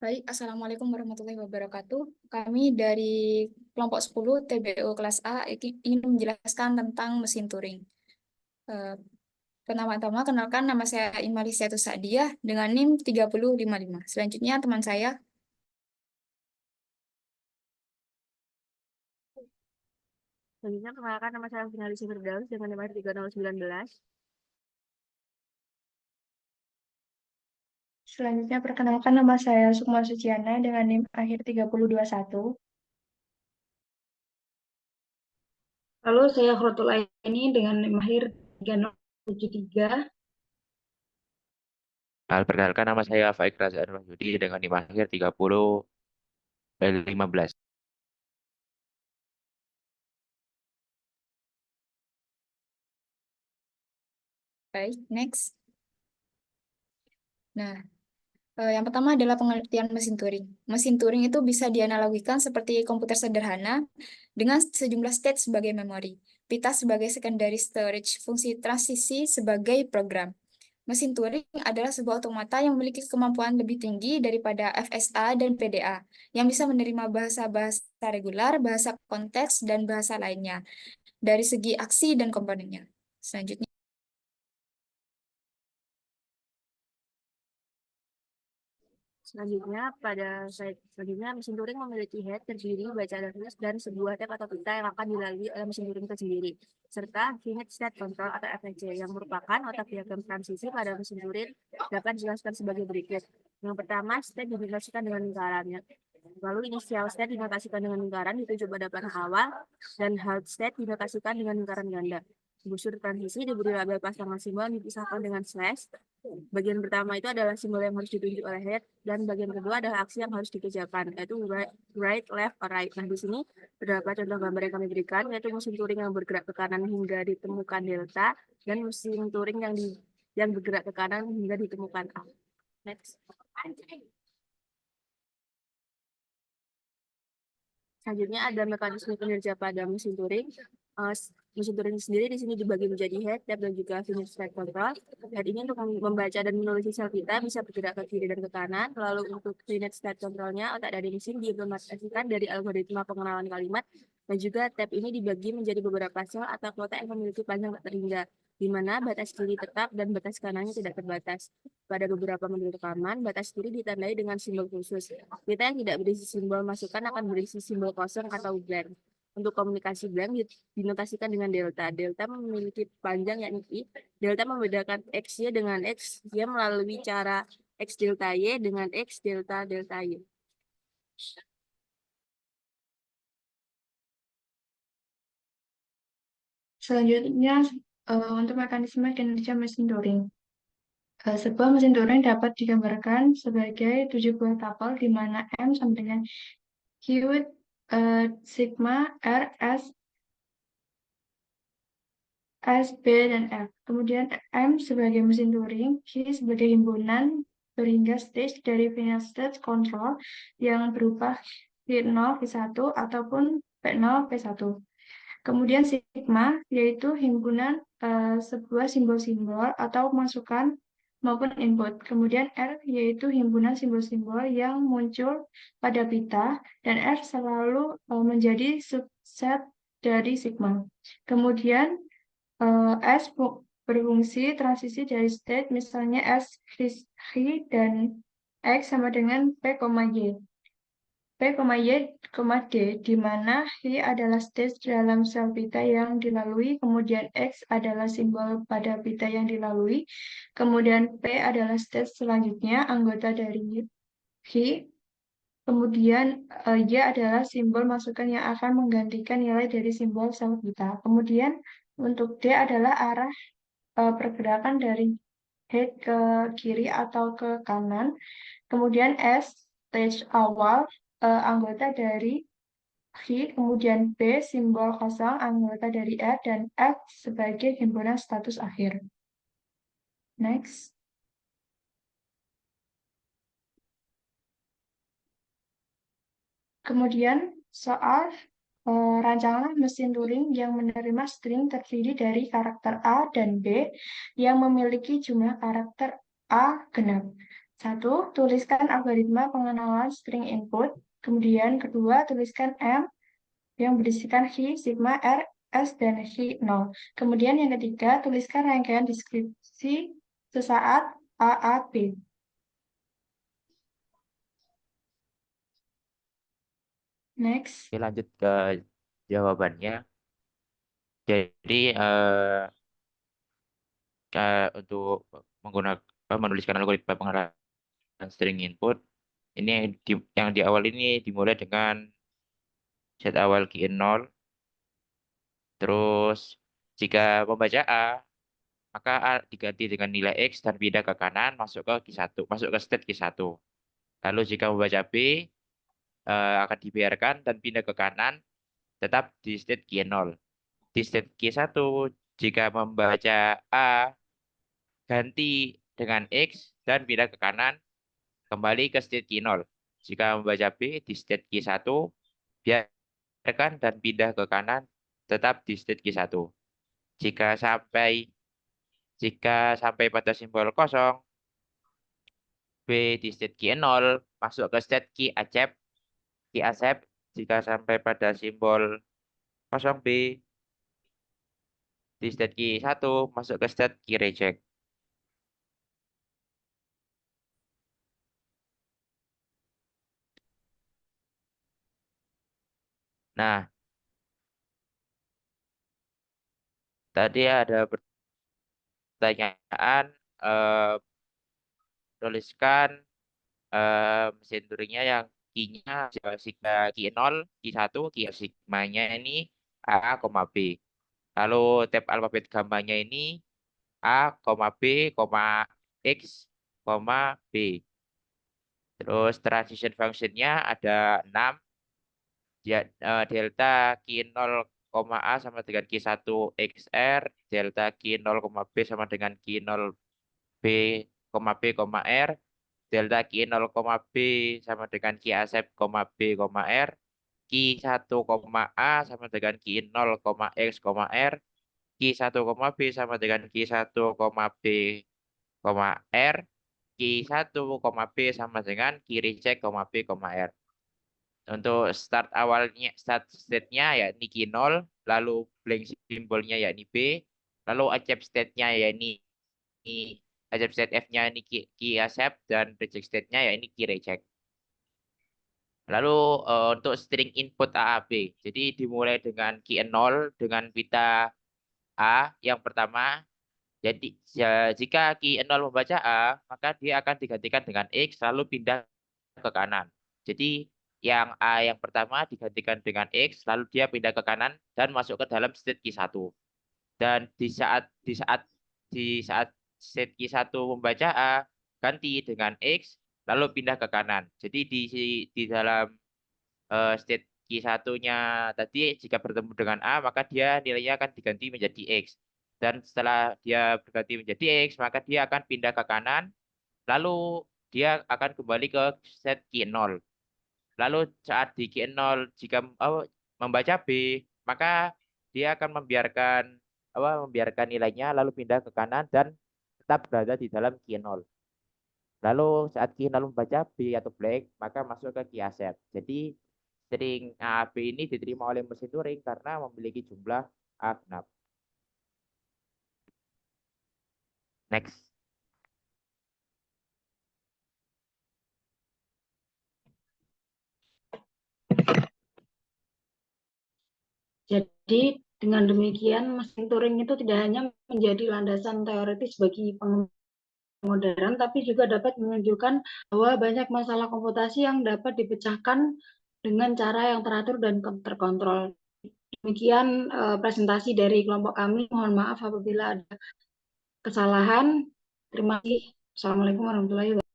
Baik, Assalamualaikum warahmatullahi wabarakatuh. Kami dari kelompok 10 TBO kelas A ingin menjelaskan tentang mesin Turing. Eh, Pertama-tama, kenalkan nama saya Imalisya Sadiah dengan NIM 3055. Selanjutnya, teman saya. Selanjutnya, perkenalkan nama saya Finalisya Firdaus dengan nomor 3019. Selanjutnya, perkenalkan nama saya Sukma Suciana dengan NIM akhir 3021. Lalu saya Khrotul Aini dengan mahir 3073. Perkenalkan nama saya Faik Razan Wahyudi dengan NIM akhir 3015. Baik, next. Nah, yang pertama adalah pengertian mesin Turing. Mesin Turing itu bisa dianalogikan seperti komputer sederhana dengan sejumlah state sebagai memori, pita sebagai secondary storage, fungsi transisi sebagai program. Mesin Turing adalah sebuah otomata yang memiliki kemampuan lebih tinggi daripada FSA dan PDA, yang bisa menerima bahasa-bahasa regular, bahasa konteks, dan bahasa lainnya, dari segi aksi dan komponennya. Selanjutnya, Selanjutnya, mesin Turing memiliki head terdiri baca dan tulis dan sebuah tab atau pita yang akan dilalui oleh mesin Turing itu sendiri, serta finite state control atau FSC yang merupakan otak diagram transisi pada mesin Turing dapat dijelaskan sebagai berikut. Yang pertama, state dinotasikan dengan lingkarannya. Lalu initial state dinotasikan dengan lingkaran dituju pada panah awal, dan hard state dinotasikan dengan lingkaran ganda. Busur transisi diberi label pasangan simbol yang dipisahkan dengan slash. Bagian pertama itu adalah simbol yang harus ditunjuk oleh head, dan bagian kedua adalah aksi yang harus dikerjakan, yaitu right, left, or right. Nah, di sini beberapa contoh gambar yang kami berikan, yaitu mesin Turing yang bergerak ke kanan hingga ditemukan delta, dan mesin Turing yang bergerak ke kanan hingga ditemukan A. Next. Selanjutnya ada mekanisme kinerja pada mesin Turing. Mesin Turing sendiri di sini dibagi menjadi head, tab, dan juga finite state control. Head ini untuk membaca dan menulis sel pita bisa bergerak ke kiri dan ke kanan. Lalu untuk finite state controlnya, otak dari mesin diimplementasikan dari algoritma pengenalan kalimat. Dan juga tab ini dibagi menjadi beberapa sel atau kotak yang memiliki panjang tak terhingga, di mana batas kiri tetap dan batas kanannya tidak terbatas. Pada beberapa model rekaman, batas kiri ditandai dengan simbol khusus. Pita yang tidak berisi simbol masukan akan berisi simbol kosong atau blank. Untuk komunikasi blank dinotasikan dengan delta. Delta memiliki panjang yakni I. Delta membedakan X-Y dengan X, Y melalui cara X delta Y dengan X delta delta Y. Selanjutnya, untuk mekanisme kinerja mesin Turing. Sebuah mesin Turing dapat digambarkan sebagai 7 buah tapel di mana M sama dengan Q, sigma, R, S, B, dan F. Kemudian M sebagai mesin Turing, Q sebagai himpunan berhingga stage dari finite state control yang berupa V0, V1, ataupun P0, P1. Kemudian sigma yaitu himpunan sebuah simbol-simbol atau masukan maupun input. Kemudian R yaitu himpunan simbol-simbol yang muncul pada pita, dan R selalu menjadi subset dari sigma. Kemudian S berfungsi transisi dari state, misalnya S dan X sama dengan P, Y. P, Y, D, di mana Hi adalah stage dalam sel pita yang dilalui, kemudian X adalah simbol pada pita yang dilalui, kemudian P adalah stage selanjutnya, anggota dari Hi, kemudian Y adalah simbol masukan yang akan menggantikan nilai dari simbol sel pita. Kemudian untuk D adalah arah pergerakan dari head ke kiri atau ke kanan. Kemudian S, stage awal, anggota dari Hi, kemudian B, simbol kosong, anggota dari R, dan F sebagai himpunan status akhir. Next. Kemudian soal rancangan mesin Turing yang menerima string terdiri dari karakter A dan B yang memiliki jumlah karakter A genap. Satu, tuliskan algoritma pengenalan string input. Kemudian kedua, tuliskan M yang berisikan Hi, Sigma, R, S, dan Hi 0. Kemudian yang ketiga, tuliskan rangkaian deskripsi sesaat A, A, B. Next. Oke, lanjut ke jawabannya. Jadi untuk menggunakan menuliskan algoritma pengenalan string input, ini yang di awal ini dimulai dengan set awal key 0. Terus jika membaca A, maka A diganti dengan nilai X dan pindah ke kanan masuk ke Q1, masuk ke state Q1. Lalu jika membaca B, akan dibiarkan dan pindah ke kanan tetap di state Q0. Di state Q1, jika membaca A, ganti dengan X dan pindah ke kanan kembali ke state Q0. Jika membaca B di state Q1, biarkan dan pindah ke kanan tetap di state Q1. Jika sampai pada simbol kosong, B di state key 0, masuk ke state key accept. Jika sampai pada simbol kosong B di state key 1, masuk ke state key reject. Nah, tadi ada pertanyaan, tuliskan mesin Turingnya yang key-nya sigma key 0, key 1, key sigmanya ini A, B. Lalu tab alfabet gammanya ini A, B, X, B. Terus transition function-nya ada 6. Delta Q0, A sama dengan Q1 XR. Delta Q0, B sama dengan Q0 B, B, R. Delta Q0, B sama dengan Q accept, B, R. Q1, A sama dengan Q0, X, R. Q1, B sama dengan Q1, B, R. Q1, B sama dengan Q reject, B, R. Untuk start state-nya yakni Q0, lalu blank simbolnya yakni B, lalu accept state-nya yakni accept state F-nya ini key accept, dan reject state-nya yakni key reject. Lalu untuk string input AAB, jadi dimulai dengan key 0 dengan pita A yang pertama. Jadi jika key 0 membaca A, maka dia akan digantikan dengan X lalu pindah ke kanan. Jadi yang A yang pertama digantikan dengan X lalu dia pindah ke kanan dan masuk ke dalam state Q1. Dan di saat state Q1 membaca A, ganti dengan X lalu pindah ke kanan. Jadi di dalam state Q1-nya tadi jika bertemu dengan A, maka dia nilainya akan diganti menjadi X. Dan setelah dia berganti menjadi X, maka dia akan pindah ke kanan, lalu dia akan kembali ke set Q0. Lalu saat di Q0, jika membaca B, maka dia akan membiarkan nilainya, lalu pindah ke kanan dan tetap berada di dalam Q0. Lalu saat Q0 membaca B atau blank, maka masuk ke key accept. Jadi string A, B ini diterima oleh mesin Turing karena memiliki jumlah A genap. Next. Jadi dengan demikian mesin Turing itu tidak hanya menjadi landasan teoritis bagi pengembangan modern, tapi juga dapat menunjukkan bahwa banyak masalah komputasi yang dapat dipecahkan dengan cara yang teratur dan terkontrol. Demikian presentasi dari kelompok kami. Mohon maaf apabila ada kesalahan. Terima kasih. Assalamualaikum warahmatullahi wabarakatuh.